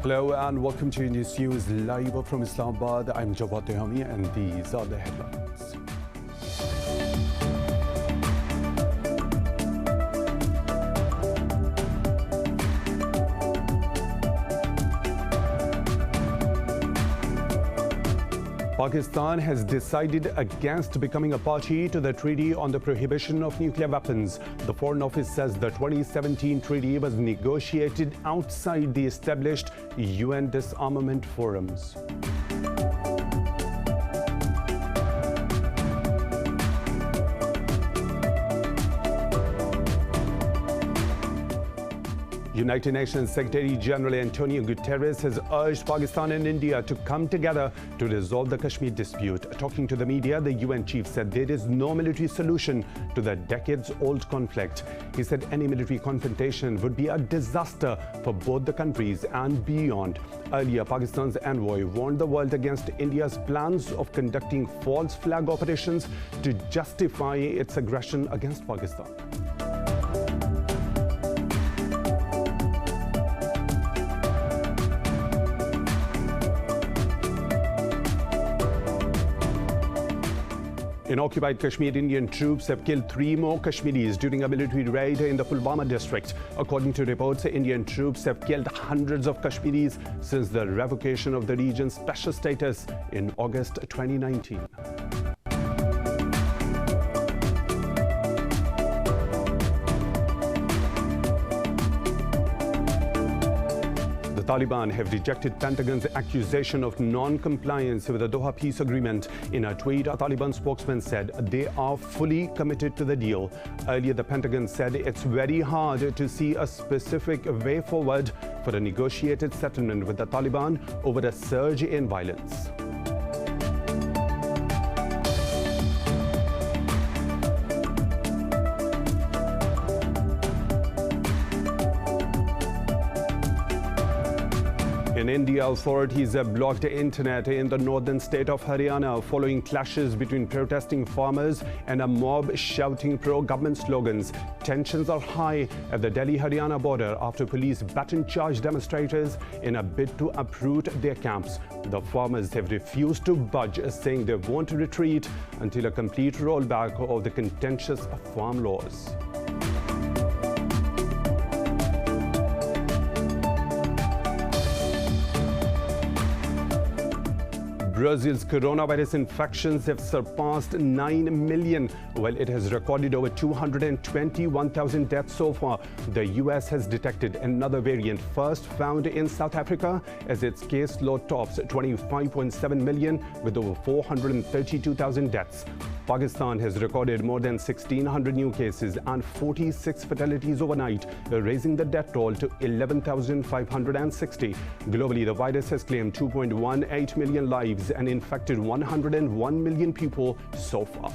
Hello and welcome to Indus News live from Islamabad. I'm Jawad Tehami and these are the headlines. Pakistan has decided against becoming a party to the Treaty on the Prohibition of Nuclear Weapons. The Foreign Office says the 2017 treaty was negotiated outside the established UN disarmament forums. United Nations Secretary General Antonio Guterres has urged Pakistan and India to come together to resolve the Kashmir dispute. Talking to the media, the UN chief said there is no military solution to the decades-old conflict. He said any military confrontation would be a disaster for both the countries and beyond. Earlier, Pakistan's envoy warned the world against India's plans of conducting false flag operations to justify its aggression against Pakistan. In occupied Kashmir, Indian troops have killed 3 more Kashmiris during a military raid in the Pulwama district. According to reports, Indian troops have killed hundreds of Kashmiris since the revocation of the region's special status in August 2019. The Taliban have rejected Pentagon's accusation of non-compliance with the Doha peace agreement. In a tweet, a Taliban spokesman said they are fully committed to the deal. Earlier, the Pentagon said it's very hard to see a specific way forward for a negotiated settlement with the Taliban over a surge in violence. In India, authorities have blocked the internet in the northern state of Haryana following clashes between protesting farmers and a mob shouting pro-government slogans. Tensions are high at the Delhi-Haryana border after police baton-charged demonstrators in a bid to uproot their camps. The farmers have refused to budge, saying they won't retreat until a complete rollback of the contentious farm laws. Brazil's coronavirus infections have surpassed 9 million, while it has recorded over 221,000 deaths so far. The U.S. has detected another variant, first found in South Africa, as its caseload tops 25.7 million with over 432,000 deaths. Pakistan has recorded more than 1,600 new cases and 46 fatalities overnight, raising the death toll to 11,560. Globally, the virus has claimed 2.18 million lives and infected 101 million people so far.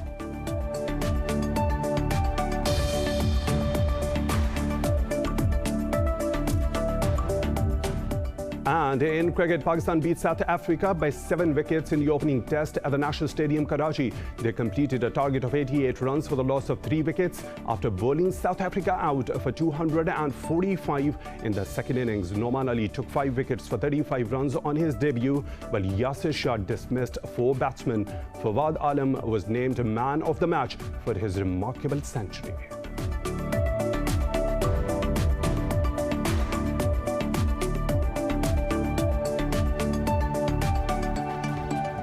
And in cricket, Pakistan beat South Africa by 7 wickets in the opening test at the National Stadium, Karachi. They completed a target of 88 runs for the loss of 3 wickets after bowling South Africa out for 245 in the second innings. Noman Ali took 5 wickets for 35 runs on his debut, while Yasir Shah dismissed 4 batsmen. Fawad Alam was named man of the match for his remarkable century.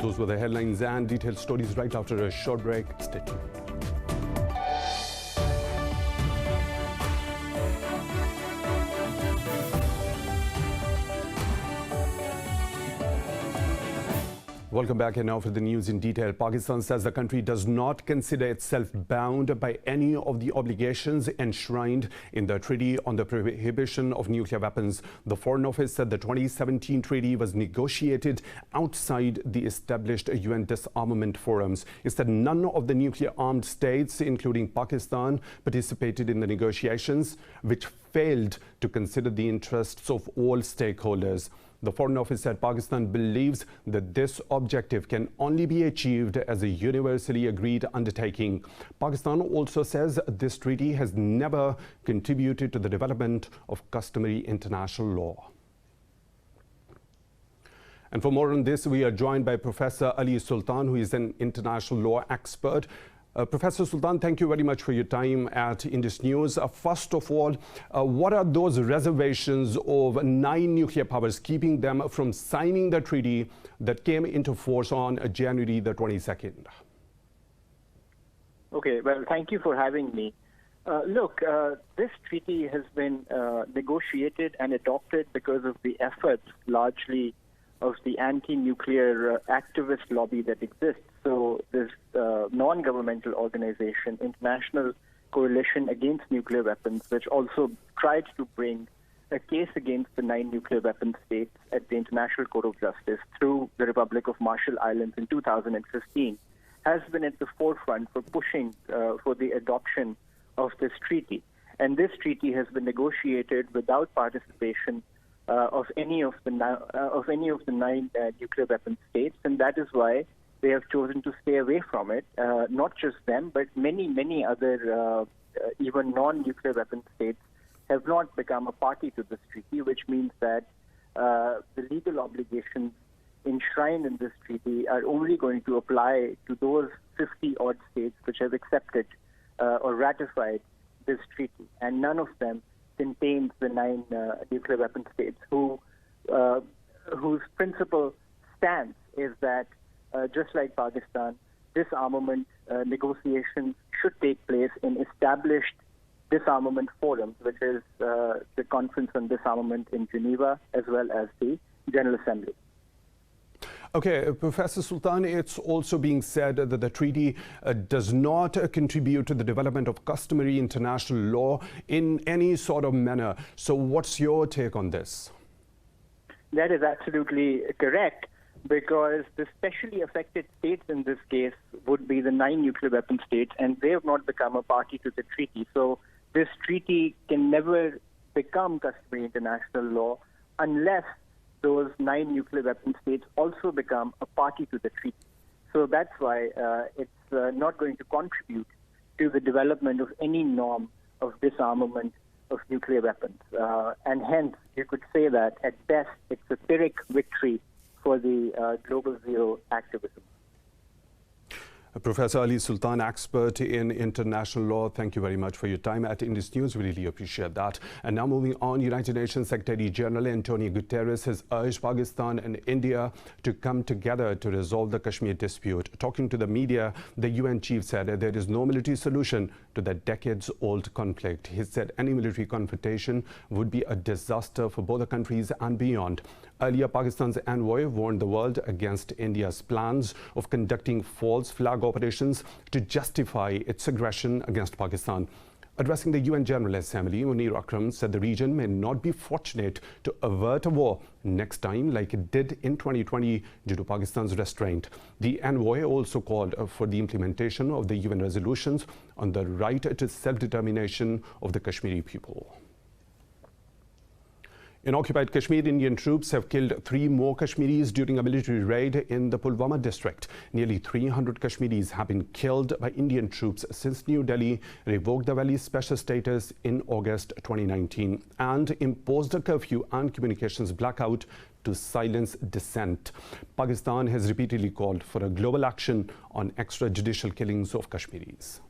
Those were the headlines and detailed stories right after a short break. Stay tuned. Welcome back, and now for the news in detail. Pakistan says the country does not consider itself bound by any of the obligations enshrined in the Treaty on the Prohibition of Nuclear Weapons. The Foreign Office said the 2017 treaty was negotiated outside the established UN disarmament forums. It said none of the nuclear-armed states, including Pakistan, participated in the negotiations, which failed to consider the interests of all stakeholders. The Foreign Office said Pakistan believes that this objective can only be achieved as a universally agreed undertaking. Pakistan also says this treaty has never contributed to the development of customary international law. And for more on this, we are joined by Professor Ali Sultan, who is an international law expert. Professor Sultan, thank you very much for your time at Indus News. First of all, what are those reservations of 9 nuclear powers keeping them from signing the treaty that came into force on January the 22nd? Okay, well, thank you for having me. Look, this treaty has been negotiated and adopted because of the efforts largely of the anti-nuclear activist lobby that exists. So this non-governmental organization, International Coalition Against Nuclear Weapons, which also tried to bring a case against the 9 nuclear weapon states at the International Court of Justice through the Republic of Marshall Islands in 2015, has been at the forefront for pushing for the adoption of this treaty. And this treaty has been negotiated without participation of any of the 9 nuclear weapon states, and that is why they have chosen to stay away from it. Not just them, but many other even non-nuclear weapon states have not become a party to this treaty, which means that the legal obligations enshrined in this treaty are only going to apply to those 50-odd states which have accepted or ratified this treaty, and none of them contains the 9 nuclear weapon states whose principal stance is that just like Pakistan, disarmament negotiations should take place in established disarmament forums, which is the Conference on Disarmament in Geneva, as well as the General Assembly. Okay, Professor Sultan, it's also being said that the treaty does not contribute to the development of customary international law in any sort of manner. So what's your take on this? That is absolutely correct, because the specially affected states in this case would be the 9 nuclear weapon states, and they have not become a party to the treaty. So this treaty can never become customary international law unless those 9 nuclear weapon states also become a party to the treaty. So that's why it's not going to contribute to the development of any norm of disarmament of nuclear weapons. And hence, you could say that at best, it's a Pyrrhic victory for the Global Zero activism. Professor Ali Sultan, expert in international law, thank you very much for your time at Indus News. We really appreciate that. And now moving on, United Nations Secretary General Antonio Guterres has urged Pakistan and India to come together to resolve the Kashmir dispute. Talking to the media, the UN chief said there is no military solution to the decades-old conflict. He said any military confrontation would be a disaster for both the countries and beyond. Earlier, Pakistan's envoy warned the world against India's plans of conducting false flag operations to justify its aggression against Pakistan. Addressing the UN General Assembly, Munir Akram said the region may not be fortunate to avert a war next time like it did in 2020 due to Pakistan's restraint. The envoy also called for the implementation of the UN resolutions on the right to self-determination of the Kashmiri people. In occupied Kashmir, Indian troops have killed 3 more Kashmiris during a military raid in the Pulwama district. Nearly 300 Kashmiris have been killed by Indian troops since New Delhi revoked the valley's special status in August 2019 and imposed a curfew and communications blackout to silence dissent. Pakistan has repeatedly called for a global action on extrajudicial killings of Kashmiris.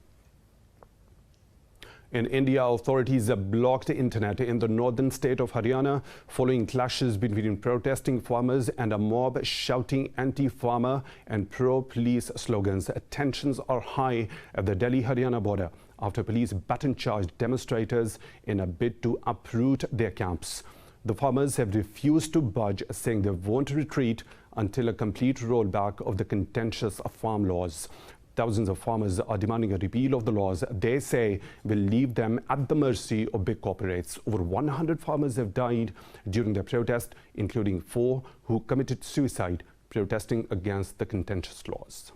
In India, authorities have blocked the internet in the northern state of Haryana following clashes between protesting farmers and a mob shouting anti-farmer and pro-police slogans. Tensions are high at the Delhi-Haryana border after police baton-charged demonstrators in a bid to uproot their camps. The farmers have refused to budge, saying they won't retreat until a complete rollback of the contentious farm laws. Thousands of farmers are demanding a repeal of the laws they say will leave them at the mercy of big corporates. Over 100 farmers have died during the protest, including 4 who committed suicide protesting against the contentious laws.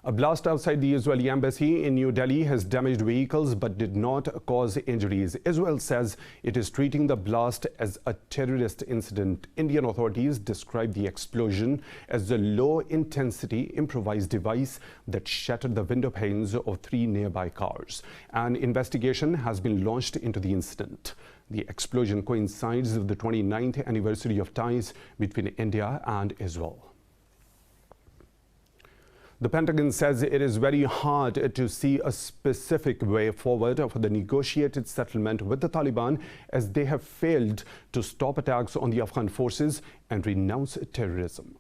A blast outside the Israeli embassy in New Delhi has damaged vehicles but did not cause injuries. Israel says it is treating the blast as a terrorist incident. Indian authorities describe the explosion as a low-intensity improvised device that shattered the window panes of 3 nearby cars. An investigation has been launched into the incident. The explosion coincides with the 29th anniversary of ties between India and Israel. The Pentagon says it is very hard to see a specific way forward for the negotiated settlement with the Taliban, as they have failed to stop attacks on the Afghan forces and renounce terrorism.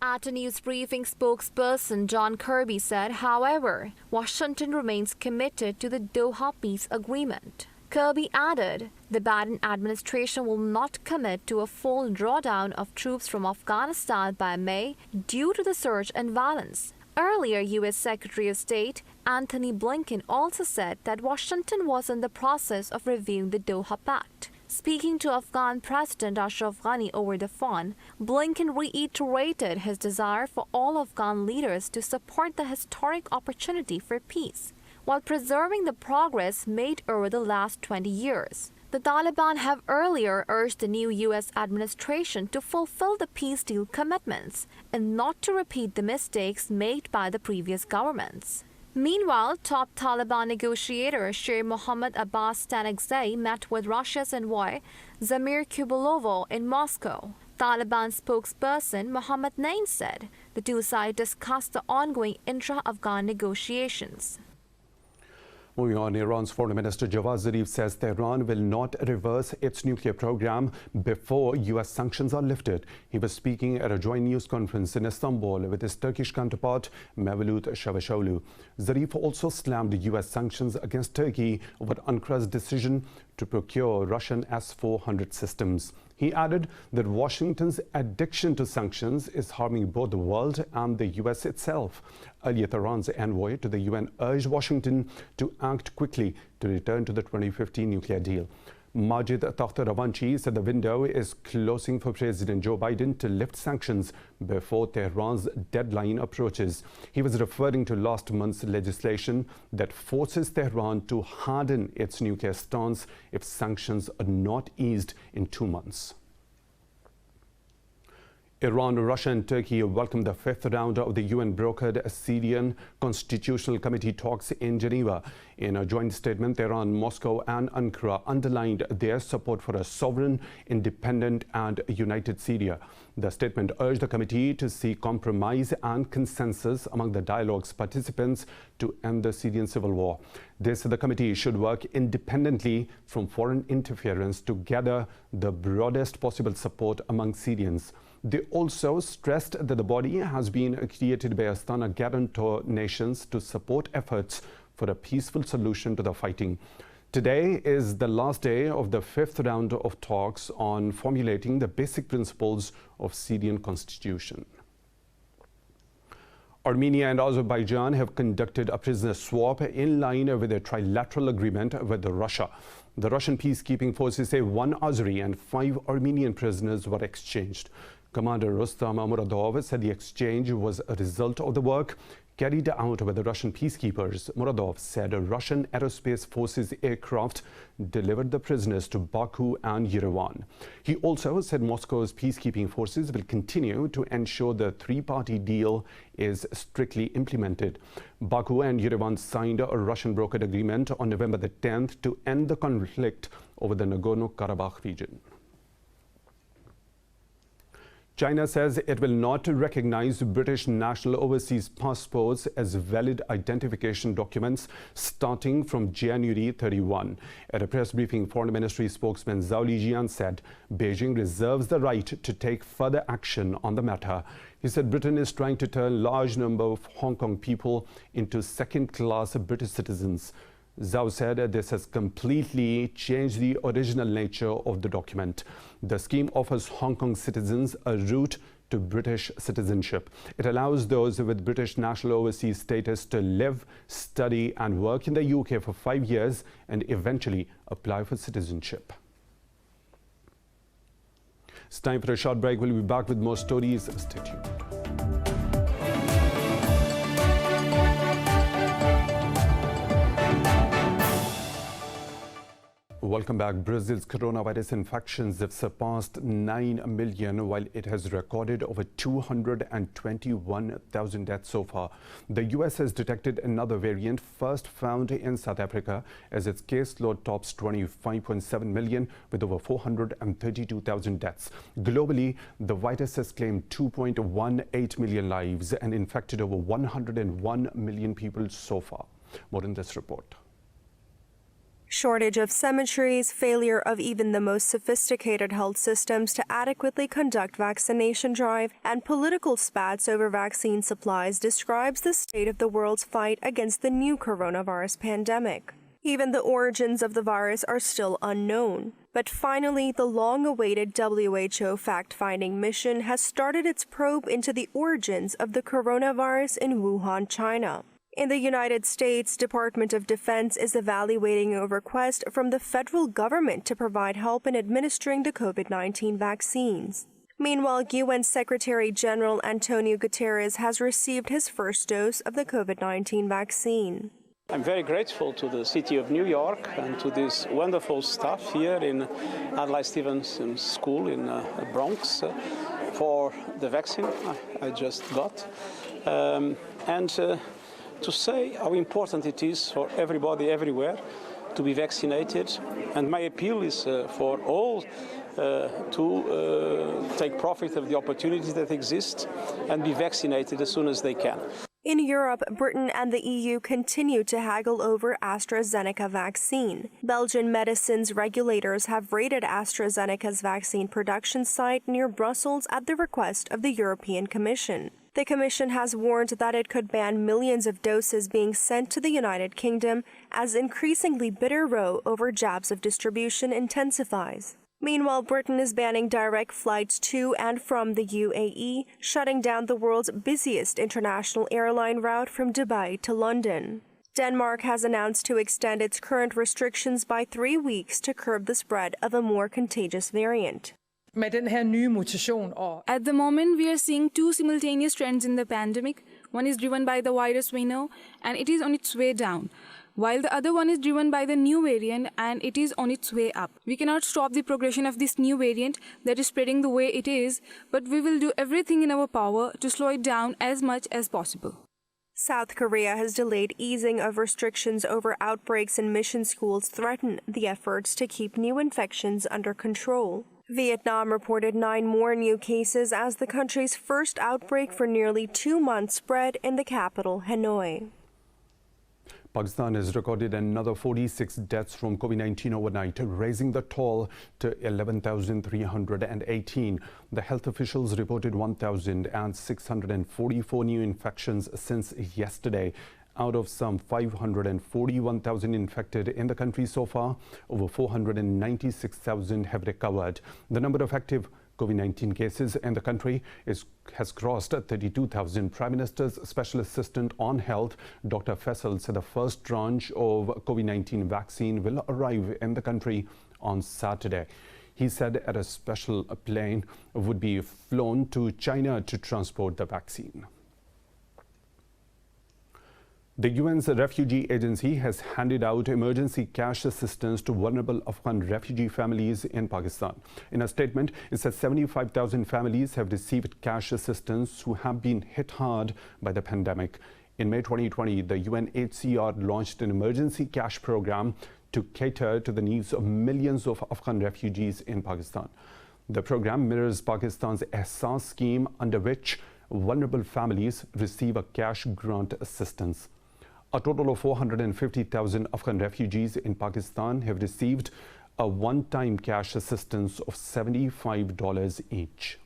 At a news briefing, spokesperson John Kirby said, however, Washington remains committed to the Doha peace agreement. Kirby added, the Biden administration will not commit to a full drawdown of troops from Afghanistan by May due to the surge in violence. Earlier, U.S. Secretary of State Antony Blinken also said that Washington was in the process of reviewing the Doha Pact. Speaking to Afghan President Ashraf Ghani over the phone, Blinken reiterated his desire for all Afghan leaders to support the historic opportunity for peace, while preserving the progress made over the last 20 years. The Taliban have earlier urged the new U.S. administration to fulfill the peace deal commitments and not to repeat the mistakes made by the previous governments. Meanwhile, top Taliban negotiator Sher Mohammad Abbas Stanekzai met with Russia's envoy Zamir Kubulovo in Moscow. Taliban spokesperson Mohammad Naim said the two sides discussed the ongoing intra-Afghan negotiations. Moving on, Iran's Foreign Minister Javad Zarif says Tehran will not reverse its nuclear program before U.S. sanctions are lifted. He was speaking at a joint news conference in Istanbul with his Turkish counterpart Mevlut Çavuşoğlu. Zarif also slammed U.S. sanctions against Turkey over Ankara's decision to procure Russian S-400 systems. He added that Washington's addiction to sanctions is harming both the world and the U.S. itself. Earlier, Tehran's envoy to the UN urged Washington to act quickly to return to the 2015 nuclear deal. Majid Takhtravanchi said the window is closing for President Joe Biden to lift sanctions before Tehran's deadline approaches. He was referring to last month's legislation that forces Tehran to harden its nuclear stance if sanctions are not eased in 2 months. Iran, Russia and Turkey welcomed the 5th round of the UN-brokered Syrian Constitutional Committee talks in Geneva. In a joint statement, Tehran, Moscow and Ankara underlined their support for a sovereign, independent and united Syria. The statement urged the committee to seek compromise and consensus among the dialogue's participants to end the Syrian civil war. They said the committee should work independently from foreign interference to gather the broadest possible support among Syrians. They also stressed that the body has been created by Astana guarantor nations to support efforts for a peaceful solution to the fighting. Today is the last day of the 5th round of talks on formulating the basic principles of Syrian constitution. Armenia and Azerbaijan have conducted a prisoner swap in line with a trilateral agreement with Russia. The Russian peacekeeping forces say 1 Azeri and 5 Armenian prisoners were exchanged. Commander Rustam Muradov said the exchange was a result of the work carried out by the Russian peacekeepers. Muradov said Russian aerospace forces aircraft delivered the prisoners to Baku and Yerevan. He also said Moscow's peacekeeping forces will continue to ensure the 3-party deal is strictly implemented. Baku and Yerevan signed a Russian-brokered agreement on November the 10th to end the conflict over the Nagorno-Karabakh region. China says it will not recognize British national overseas passports as valid identification documents starting from January 31. At a press briefing, Foreign Ministry spokesman Zhao Lijian said Beijing reserves the right to take further action on the matter. He said Britain is trying to turn a large number of Hong Kong people into second-class British citizens. Zhao said this has completely changed the original nature of the document. The scheme offers Hong Kong citizens a route to British citizenship. It allows those with British national overseas status to live, study and work in the UK for 5 years and eventually apply for citizenship. It's time for a short break. We'll be back with more stories. Stay tuned. Welcome back. Brazil's coronavirus infections have surpassed 9 million, while it has recorded over 221,000 deaths so far. The U.S. has detected another variant, first found in South Africa, as its caseload tops 25.7 million, with over 432,000 deaths. Globally, the virus has claimed 2.18 million lives and infected over 101 million people so far. More in this report. Shortage of cemeteries, failure of even the most sophisticated health systems to adequately conduct vaccination drive, and political spats over vaccine supplies describes the state of the world's fight against the new coronavirus pandemic. Even the origins of the virus are still unknown. But finally, the long-awaited WHO fact-finding mission has started its probe into the origins of the coronavirus in Wuhan, China. In the United States, Department of Defense is evaluating a request from the federal government to provide help in administering the COVID-19 vaccines. Meanwhile, UN Secretary General Antonio Guterres has received his first dose of the COVID-19 vaccine. I'm very grateful to the city of New York and to this wonderful staff here in Adlai Stevenson School in Bronx for the vaccine I just got. To say how important it is for everybody everywhere to be vaccinated. And my appeal is for all to take profit of the opportunities that exist and be vaccinated as soon as they can. In Europe, Britain and the EU continue to haggle over AstraZeneca vaccine. Belgian medicines regulators have raided AstraZeneca's vaccine production site near Brussels at the request of the European Commission. The Commission has warned that it could ban millions of doses being sent to the United Kingdom as increasingly bitter row over jabs of distribution intensifies. Meanwhile, Britain is banning direct flights to and from the UAE, shutting down the world's busiest international airline route from Dubai to London. Denmark has announced to extend its current restrictions by 3 weeks to curb the spread of a more contagious variant. At the moment, we are seeing two simultaneous trends in the pandemic. One is driven by the virus we know, and it is on its way down, while the other one is driven by the new variant, and it is on its way up. We cannot stop the progression of this new variant that is spreading the way it is, but we will do everything in our power to slow it down as much as possible. South Korea has delayed easing of restrictions over outbreaks in mission schools threaten the efforts to keep new infections under control. Vietnam reported 9 more new cases as the country's first outbreak for nearly 2 months spread in the capital, Hanoi. Pakistan has recorded another 46 deaths from COVID-19 overnight, raising the toll to 11,318. The health officials reported 1,644 new infections since yesterday. Out of some 541,000 infected in the country so far, over 496,000 have recovered. The number of active COVID-19 cases in the country has crossed 32,000. Prime Minister's Special Assistant on Health, Dr. Faisal, said the first tranche of COVID-19 vaccine will arrive in the country on Saturday. He said a special plane would be flown to China to transport the vaccine. The UN's refugee agency has handed out emergency cash assistance to vulnerable Afghan refugee families in Pakistan. In a statement, it says 75,000 families have received cash assistance who have been hit hard by the pandemic. In May 2020, the UNHCR launched an emergency cash program to cater to the needs of millions of Afghan refugees in Pakistan. The program mirrors Pakistan's Ehsas scheme, under which vulnerable families receive a cash grant assistance. A total of 450,000 Afghan refugees in Pakistan have received a one-time cash assistance of $75 each.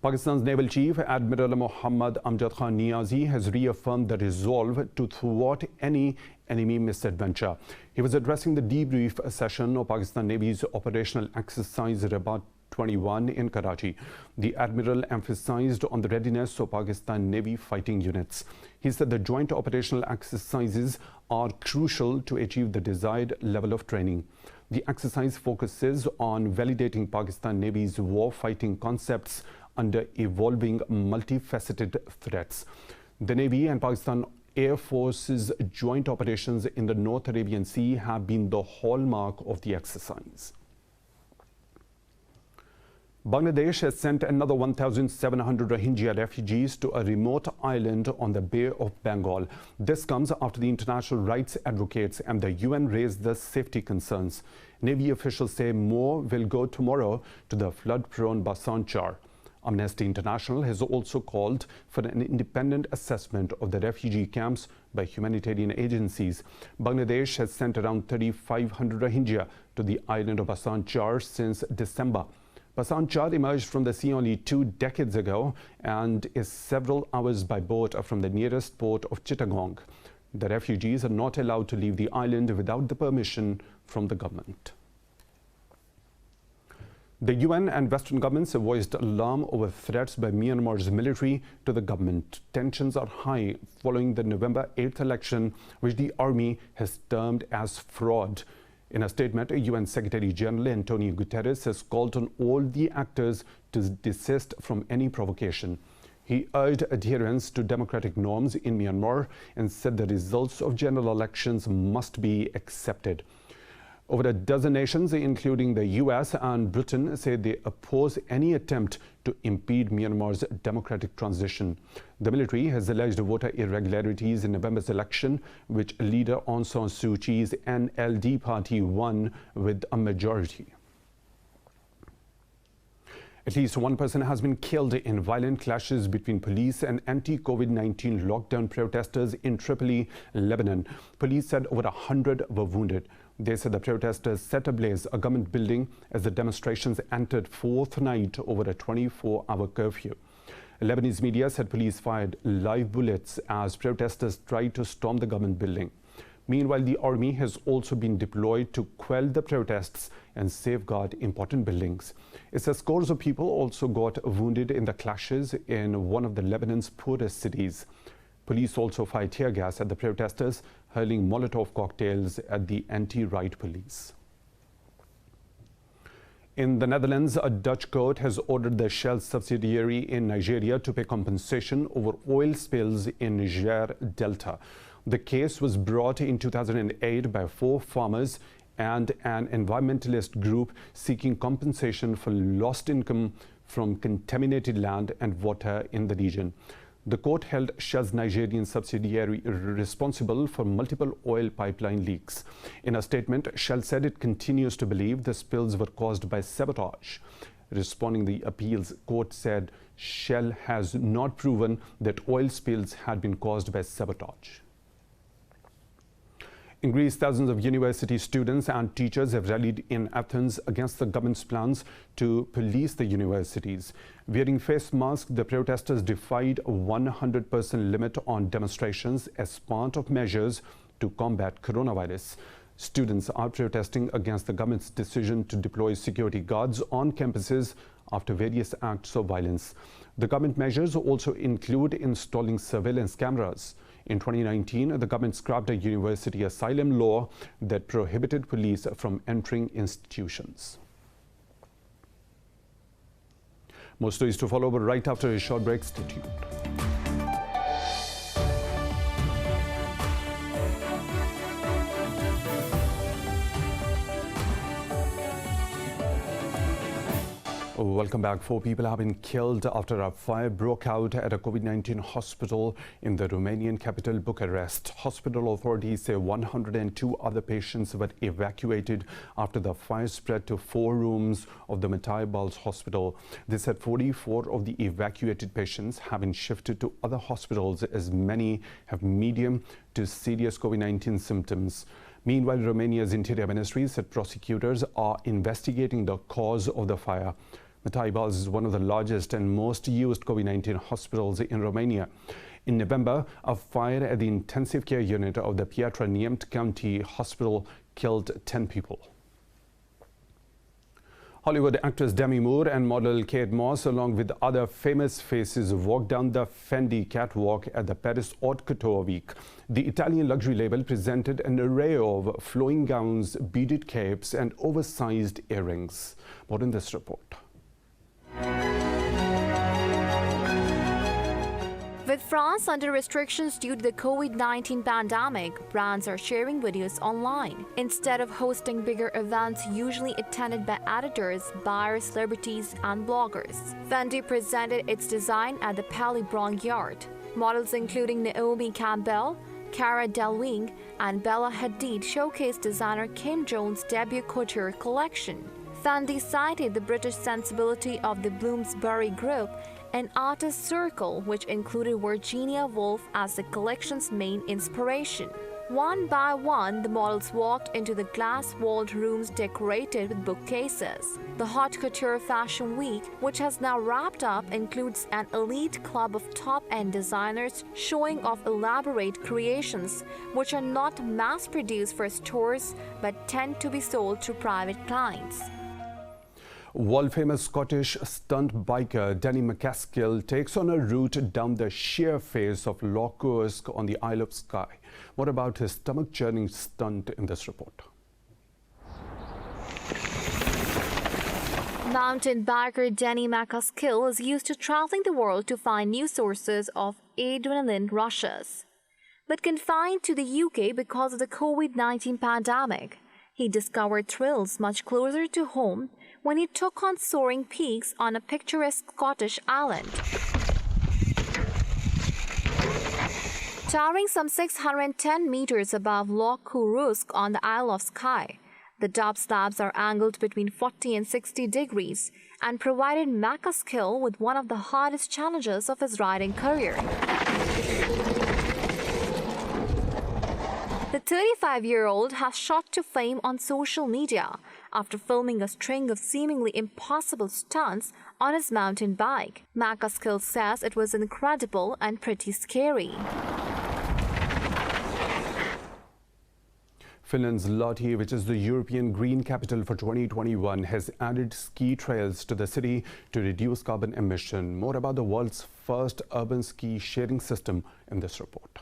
Pakistan's Naval Chief Admiral Muhammad Amjad Khan Niazi has reaffirmed the resolve to thwart any enemy misadventure. He was addressing the debrief session of Pakistan Navy's operational exercise Rabat 21 in Karachi. The Admiral emphasized on the readiness of Pakistan Navy fighting units. He said the joint operational exercises are crucial to achieve the desired level of training. The exercise focuses on validating Pakistan Navy's war-fighting concepts under evolving multifaceted threats. The Navy and Pakistan Air Force's joint operations in the North Arabian Sea have been the hallmark of the exercise. Bangladesh has sent another 1,700 Rohingya refugees to a remote island on the Bay of Bengal. This comes after the international rights advocates and the UN raised the safety concerns. Navy officials say more will go tomorrow to the flood-prone Bhasan Char. Amnesty International has also called for an independent assessment of the refugee camps by humanitarian agencies. Bangladesh has sent around 3,500 Rohingya to the island of Bhasan Char since December. Bhasan Char emerged from the sea only 2 decades ago and is several hours by boat from the nearest port of Chittagong. The refugees are not allowed to leave the island without the permission from the government. The UN and Western governments have voiced alarm over threats by Myanmar's military to the government. Tensions are high following the November 8th election, which the army has termed as fraud. In a statement, UN Secretary General Antonio Guterres has called on all the actors to desist from any provocation. He urged adherence to democratic norms in Myanmar and said the results of general elections must be accepted. Over a dozen nations, including the US and Britain, say they oppose any attempt to impede Myanmar's democratic transition. The military has alleged voter irregularities in November's election, which leader Aung San Suu Kyi's NLD party won with a majority. At least one person has been killed in violent clashes between police and anti-COVID-19 lockdown protesters in Tripoli, Lebanon. Police said over 100 were wounded. They said the protesters set ablaze a government building as the demonstrations entered fourth night over a 24-hour curfew. Lebanese media said police fired live bullets as protesters tried to storm the government building. Meanwhile, the army has also been deployed to quell the protests and safeguard important buildings. It says scores of people also got wounded in the clashes in one of the Lebanon's poorest cities. Police also fired tear gas at the protesters, hurling Molotov cocktails at the anti-riot police. In the Netherlands, a Dutch court has ordered the Shell subsidiary in Nigeria to pay compensation over oil spills in Niger Delta. The case was brought in 2008 by 4 farmers and an environmentalist group seeking compensation for lost income from contaminated land and water in the region. The court held Shell's Nigerian subsidiary responsible for multiple oil pipeline leaks. In a statement, Shell said it continues to believe the spills were caused by sabotage. Responding to the appeals, court said Shell has not proven that oil spills had been caused by sabotage. In Greece, thousands of university students and teachers have rallied in Athens against the government's plans to police the universities. Wearing face masks, the protesters defied a 100% limit on demonstrations as part of measures to combat coronavirus. Students are protesting against the government's decision to deploy security guards on campuses after various acts of violence. The government measures also include installing surveillance cameras. In 2019, the government scrapped a university asylum law that prohibited police from entering institutions. More stories to follow, but right after a short break. Stay tuned. Welcome back. 4 people have been killed after a fire broke out at a COVID-19 hospital in the Romanian capital, Bucharest. Hospital authorities say 102 other patients were evacuated after the fire spread to 4 rooms of the Mataibal's hospital. They said 44 of the evacuated patients have been shifted to other hospitals, as many have medium to serious COVID-19 symptoms. Meanwhile, Romania's Interior Ministry said prosecutors are investigating the cause of the fire. Mataibal's is one of the largest and most used COVID-19 hospitals in Romania. In November, a fire at the intensive care unit of the Piatra Neamt County Hospital killed 10 people. Hollywood actress Demi Moore and model Kate Moss, along with other famous faces, walked down the Fendi catwalk at the Paris Haute Couture Week. The Italian luxury label presented an array of flowing gowns, beaded capes and oversized earrings. More in this report. With France under restrictions due to the COVID-19 pandemic, brands are sharing videos online instead of hosting bigger events usually attended by editors, buyers, celebrities, and bloggers. Fendi presented its design at the Palais Brongniart. Models including Naomi Campbell, Cara Delevingne, and Bella Hadid showcased designer Kim Jones' debut couture collection. Fendi cited the British sensibility of the Bloomsbury Group and artist circle, which included Virginia Woolf as the collection's main inspiration. One by one, the models walked into the glass-walled rooms decorated with bookcases. The Haute Couture Fashion Week, which has now wrapped up, includes an elite club of top-end designers showing off elaborate creations, which are not mass-produced for stores but tend to be sold to private clients. World-famous Scottish stunt biker Danny McCaskill takes on a route down the sheer face of Loch Coruisk on the Isle of Skye. What about his stomach-churning stunt in this report? Mountain biker Danny McCaskill is used to traveling the world to find new sources of adrenaline rushes. But confined to the UK because of the COVID-19 pandemic, he discovered thrills much closer to home when he took on soaring peaks on a picturesque Scottish island. Towering some 610 meters above Loch Coruisk on the Isle of Skye, the top slabs are angled between 40 and 60 degrees and provided McCaskill with one of the hardest challenges of his riding career. The 35-year-old has shot to fame on social media after filming a string of seemingly impossible stunts on his mountain bike. McCaskill says it was incredible and pretty scary. Finland's Lahti, which is the European Green Capital for 2021, has added ski trails to the city to reduce carbon emission. More about the world's first urban ski sharing system in this report.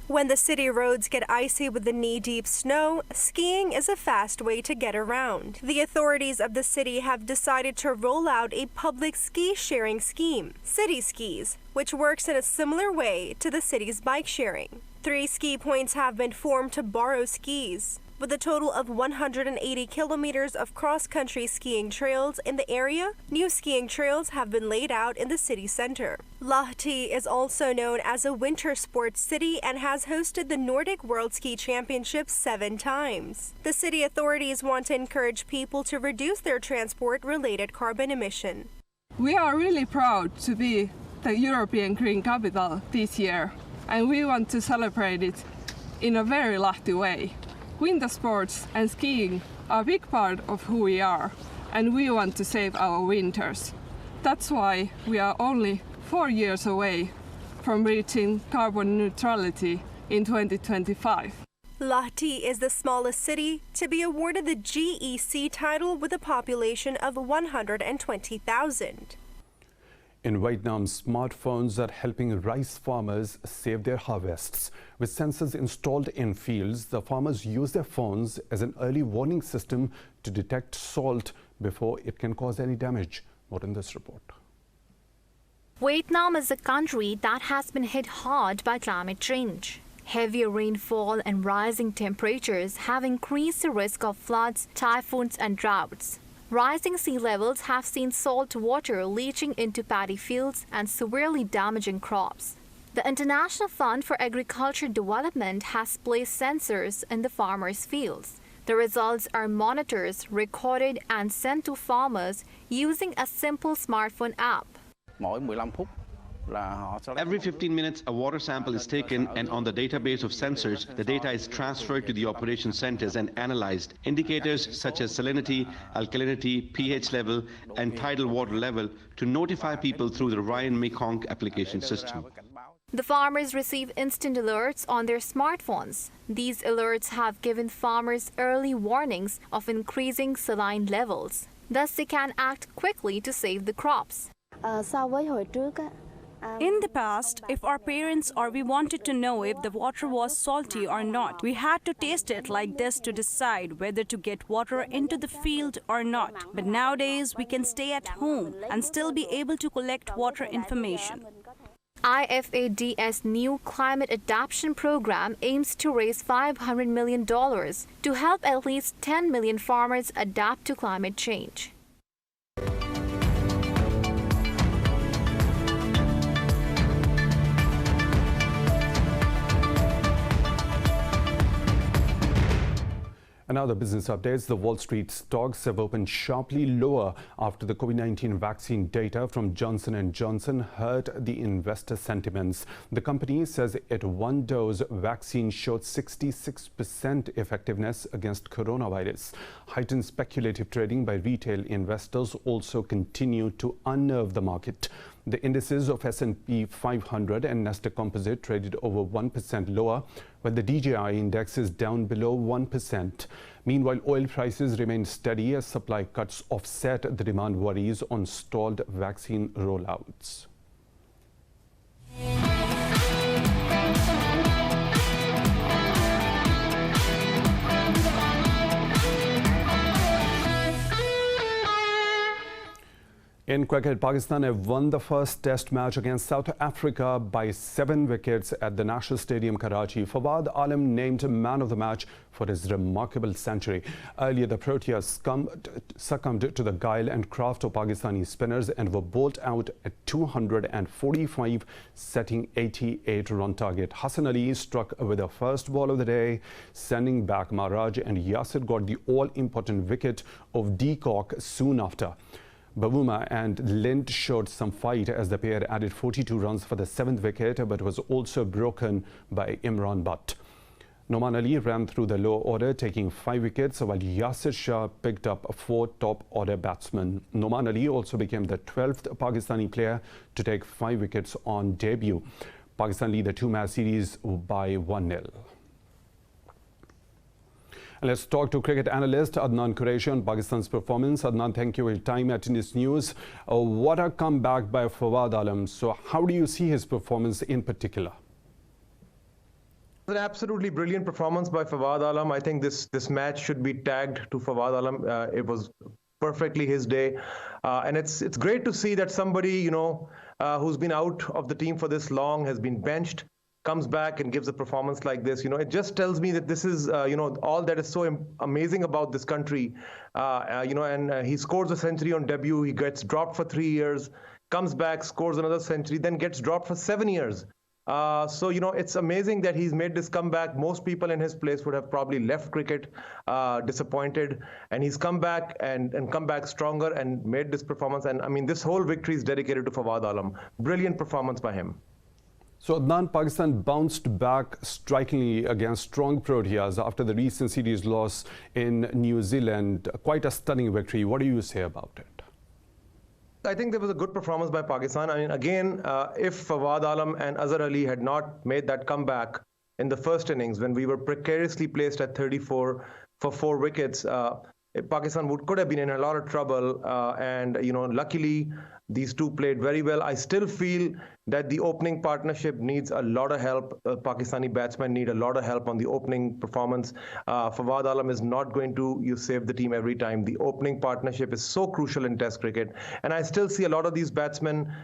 When the city roads get icy with the knee-deep snow, skiing is a fast way to get around. The authorities of the city have decided to roll out a public ski sharing scheme, City Skis, which works in a similar way to the city's bike sharing. 3 ski points have been formed to borrow skis. With a total of 180 kilometers of cross-country skiing trails in the area, new skiing trails have been laid out in the city center. Lahti is also known as a winter sports city and has hosted the Nordic World Ski Championships 7 times. The city authorities want to encourage people to reduce their transport-related carbon emission. We are really proud to be the European Green Capital this year, and we want to celebrate it in a very Lahti way. Winter sports and skiing are a big part of who we are, and we want to save our winters. That's why we are only 4 years away from reaching carbon neutrality in 2025. Lahti is the smallest city to be awarded the GEC title with a population of 120,000. In Vietnam, smartphones are helping rice farmers save their harvests. With sensors installed in fields, the farmers use their phones as an early warning system to detect salt before it can cause any damage. More in this report. Vietnam is a country that has been hit hard by climate change. Heavier rainfall and rising temperatures have increased the risk of floods, typhoons, and droughts. Rising sea levels have seen salt water leaching into paddy fields and severely damaging crops. The International Fund for Agriculture Development has placed sensors in the farmers' fields. The results are monitors recorded and sent to farmers using a simple smartphone app. Every 15 minutes, a water sample is taken, and on the database of sensors, the data is transferred to the operation centers and analyzed. Indicators such as salinity, alkalinity, pH level, and tidal water level to notify people through the Ryan-Mekong application system. The farmers receive instant alerts on their smartphones. These alerts have given farmers early warnings of increasing saline levels. Thus, they can act quickly to save the crops. In the past, if our parents or we wanted to know if the water was salty or not, we had to taste it like this to decide whether to get water into the field or not. But nowadays, we can stay at home and still be able to collect water information. IFAD's new climate adaptation program aims to raise $500 million to help at least 10 million farmers adapt to climate change. And now the business updates. The Wall Street stocks have opened sharply lower after the COVID-19 vaccine data from Johnson & Johnson hurt the investor sentiments. The company says its one-dose vaccine showed 66% effectiveness against coronavirus. Heightened speculative trading by retail investors also continued to unnerve the market. The indices of S&P 500 and Nasdaq Composite traded over 1% lower, while the DJI index is down below 1%. Meanwhile, oil prices remain steady as supply cuts offset the demand worries on stalled vaccine rollouts. In cricket, Pakistan have won the first test match against South Africa by 7 wickets at the National Stadium, Karachi. Fawad Alam named man of the match for his remarkable century. Earlier, the Proteas succumbed to the guile and craft of Pakistani spinners and were bowled out at 245, setting 88-run target. Hassan Ali struck with the first ball of the day, sending back Maharaj, and Yasir got the all-important wicket of Deacock soon after. Bavuma and Lind showed some fight as the pair added 42 runs for the 7th wicket, but was also broken by Imran Butt. Noman Ali ran through the low order, taking 5 wickets, while Yasir Shah picked up 4 top-order batsmen. Noman Ali also became the 12th Pakistani player to take 5 wickets on debut. Pakistan lead the 2-match series by 1-0. And let's talk to cricket analyst Adnan Qureshi on Pakistan's performance. Adnan, thank you for your time at Indus News. What a comeback by Fawad Alam. So how do you see his performance in particular? An absolutely brilliant performance by Fawad Alam. I think this match should be tagged to Fawad Alam. It was perfectly his day. And it's great to see that somebody, who's been out of the team for this long, has been benched, comes back and gives a performance like this. It just tells me that this is, all that is so amazing about this country. And he scores a century on debut. He gets dropped for 3 years, comes back, scores another century, then gets dropped for 7 years. So it's amazing that he's made this comeback. Most people in his place would have probably left cricket disappointed, and he's come back and come back stronger and made this performance. And I mean, this whole victory is dedicated to Fawad Alam. Brilliant performance by him. So Adnan, Pakistan bounced back strikingly against strong Proteas after the recent series loss in New Zealand. Quite a stunning victory. What do you say about it? I think there was a good performance by Pakistan. I mean, again, if Fawad Alam and Azhar Ali had not made that comeback in the first innings when we were precariously placed at 34 for 4 wickets, Pakistan could have been in a lot of trouble. And luckily, these two played very well. I still feel that the opening partnership needs a lot of help. Pakistani batsmen need a lot of help on the opening performance. Fawad Alam is not going to save the team every time. The opening partnership is so crucial in Test cricket. And I still see a lot of these batsmen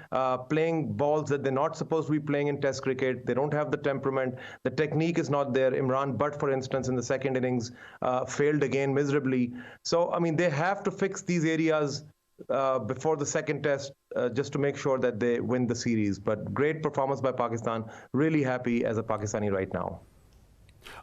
playing balls that they're not supposed to be playing in Test cricket. They don't have the temperament. The technique is not there. Imran Butt, for instance, in the second innings, failed again miserably. So, I mean, they have to fix these areas before the second test just to make sure that they win the series. But great performance by Pakistan. Really happy as a Pakistani right now.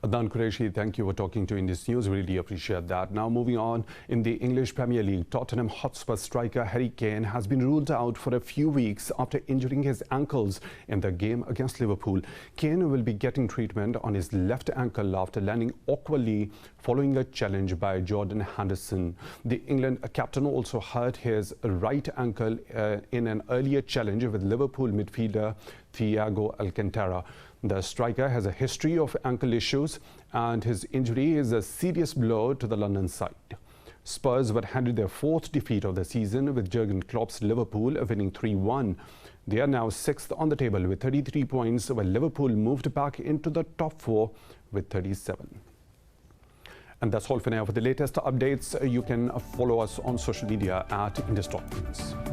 Adnan Qureshi, thank you for talking to Indus News. Really appreciate that. Now moving on, in the English Premier League, Tottenham Hotspur striker Harry Kane has been ruled out for a few weeks after injuring his ankles in the game against Liverpool. Kane will be getting treatment on his left ankle after landing awkwardly following a challenge by Jordan Henderson. The England captain also hurt his right ankle in an earlier challenge with Liverpool midfielder Thiago Alcantara. The striker has a history of ankle issues, and his injury is a serious blow to the London side. Spurs were handed their fourth defeat of the season, with Jurgen Klopp's Liverpool winning 3-1. They are now sixth on the table with 33 points, while Liverpool moved back into the top four with 37. And that's all for now. For the latest updates, you can follow us on social media at Indus News.